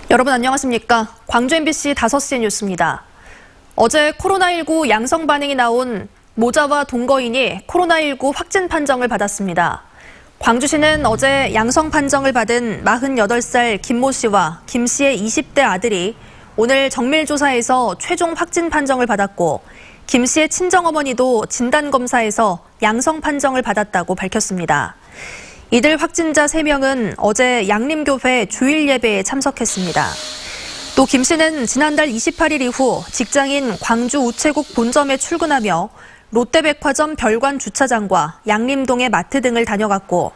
여러분 안녕하십니까? 광주 MBC 5시 뉴스입니다. 어제 코로나19 양성 반응이 나온 모자와 동거인이 코로나19 확진 판정을 받았습니다. 광주시는 어제 양성 판정을 받은 48살 김모 씨와 김 씨의 20대 아들이 오늘 정밀조사에서 최종 확진 판정을 받았고 김 씨의 친정어머니도 진단검사에서 양성 판정을 받았다고 밝혔습니다. 이들 확진자 3명은 어제 양림교회 주일 예배에 참석했습니다. 또 김 씨는 지난달 28일 이후 직장인 광주 우체국 본점에 출근하며 롯데백화점 별관 주차장과 양림동의 마트 등을 다녀갔고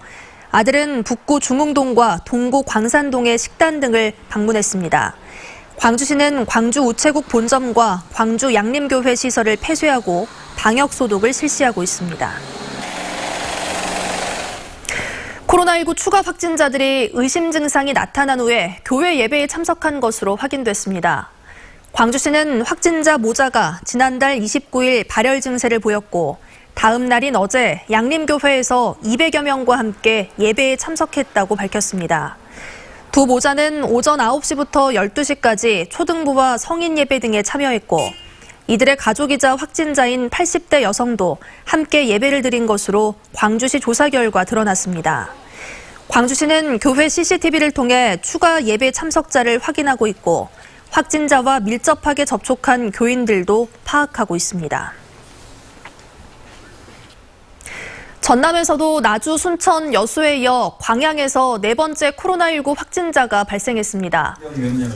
아들은 북구 중흥동과 동구 광산동의 식단 등을 방문했습니다. 광주시는 광주 우체국 본점과 광주 양림교회 시설을 폐쇄하고 방역 소독을 실시하고 있습니다. 코로나19 추가 확진자들이 의심 증상이 나타난 후에 교회 예배에 참석한 것으로 확인됐습니다. 광주시는 확진자 모자가 지난달 29일 발열 증세를 보였고 다음 날인 어제 양림교회에서 200여 명과 함께 예배에 참석했다고 밝혔습니다. 두 모자는 오전 9시부터 12시까지 초등부와 성인 예배 등에 참여했고 이들의 가족이자 확진자인 80대 여성도 함께 예배를 드린 것으로 광주시 조사 결과 드러났습니다. 광주시는 교회 CCTV를 통해 추가 예배 참석자를 확인하고 있고 확진자와 밀접하게 접촉한 교인들도 파악하고 있습니다. 전남에서도 나주, 순천, 여수에 이어 광양에서 4번째 코로나19 확진자가 발생했습니다.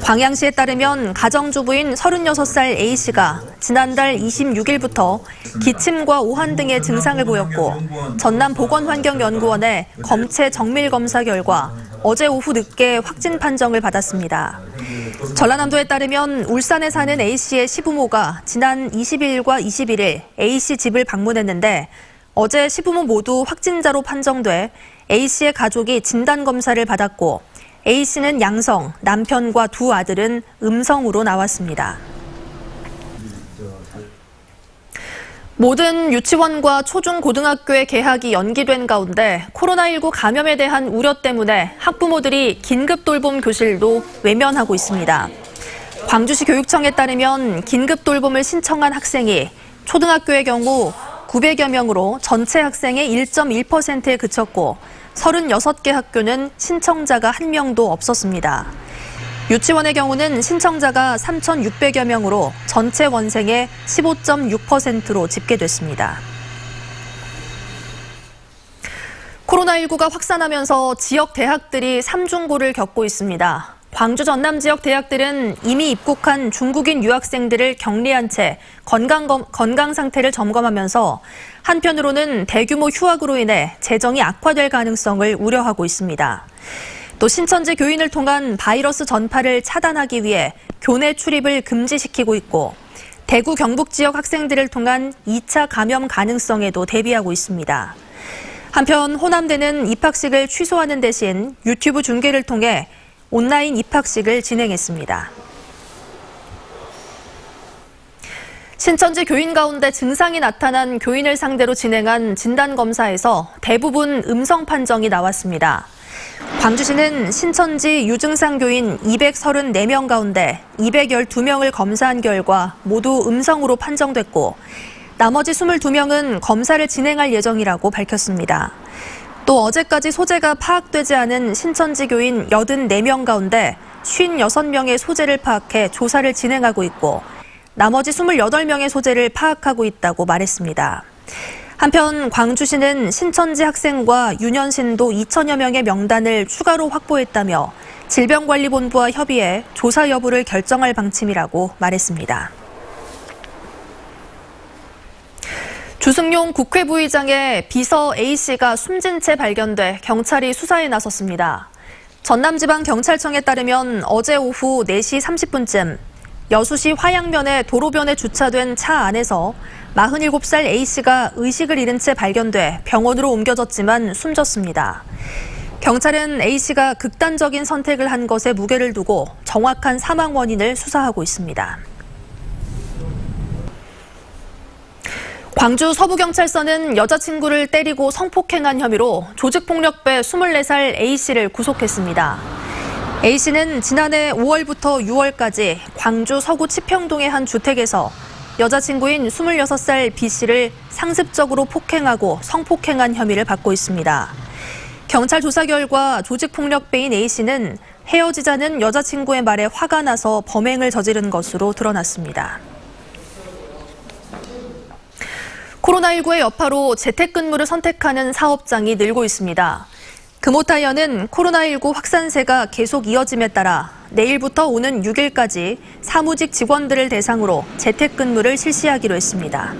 광양시에 따르면 가정주부인 36살 A씨가 지난달 26일부터 기침과 오한 등의 증상을 보였고 전남보건환경연구원의 검체 정밀검사 결과 어제 오후 늦게 확진 판정을 받았습니다. 전라남도에 따르면 울산에 사는 A씨의 시부모가 지난 20일과 21일 A씨 집을 방문했는데 어제 시부모 모두 확진자로 판정돼 A씨의 가족이 진단검사를 받았고 A씨는 양성, 남편과 두 아들은 음성으로 나왔습니다. 모든 유치원과 초중고등학교의 개학이 연기된 가운데 코로나19 감염에 대한 우려 때문에 학부모들이 긴급 돌봄 교실도 외면하고 있습니다. 광주시 교육청에 따르면 긴급 돌봄을 신청한 학생이 초등학교의 경우 900여 명으로 전체 학생의 1.1%에 그쳤고 36개 학교는 신청자가 1명도 없었습니다. 유치원의 경우는 신청자가 3,600여 명으로 전체 원생의 15.6%로 집계됐습니다. 코로나19가 확산하면서 지역 대학들이 삼중고를 겪고 있습니다. 광주 전남 지역 대학들은 이미 입국한 중국인 유학생들을 격리한 채 건강 상태를 점검하면서 한편으로는 대규모 휴학으로 인해 재정이 악화될 가능성을 우려하고 있습니다. 또 신천지 교인을 통한 바이러스 전파를 차단하기 위해 교내 출입을 금지시키고 있고 대구 경북 지역 학생들을 통한 2차 감염 가능성에도 대비하고 있습니다. 한편 호남대는 입학식을 취소하는 대신 유튜브 중계를 통해 온라인 입학식을 진행했습니다. 신천지 교인 가운데 증상이 나타난 교인을 상대로 진행한 진단검사에서 대부분 음성 판정이 나왔습니다. 광주시는 신천지 유증상 교인 234명 가운데 212명을 검사한 결과 모두 음성으로 판정됐고 나머지 22명은 검사를 진행할 예정이라고 밝혔습니다. 또 어제까지 소재가 파악되지 않은 신천지 교인 84명 가운데 56명의 소재를 파악해 조사를 진행하고 있고 나머지 28명의 소재를 파악하고 있다고 말했습니다. 한편 광주시는 신천지 학생과 유년신도 2천여 명의 명단을 추가로 확보했다며 질병관리본부와 협의해 조사 여부를 결정할 방침이라고 말했습니다. 주승용 국회 부의장의 비서 A씨가 숨진 채 발견돼 경찰이 수사에 나섰습니다. 전남지방경찰청에 따르면 어제 오후 4시 30분쯤 여수시 화양면의 도로변에 주차된 차 안에서 47살 A씨가 의식을 잃은 채 발견돼 병원으로 옮겨졌지만 숨졌습니다. 경찰은 A씨가 극단적인 선택을 한 것에 무게를 두고 정확한 사망 원인을 수사하고 있습니다. 광주 서부경찰서는 여자친구를 때리고 성폭행한 혐의로 조직폭력배 24살 A씨를 구속했습니다. A씨는 지난해 5월부터 6월까지 광주 서구 치평동의 한 주택에서 여자친구인 26살 B씨를 상습적으로 폭행하고 성폭행한 혐의를 받고 있습니다. 경찰 조사 결과 조직폭력배인 A씨는 헤어지자는 여자친구의 말에 화가 나서 범행을 저지른 것으로 드러났습니다. 코로나19의 여파로 재택근무를 선택하는 사업장이 늘고 있습니다. 금호타이어는 코로나19 확산세가 계속 이어짐에 따라 내일부터 오는 6일까지 사무직 직원들을 대상으로 재택근무를 실시하기로 했습니다.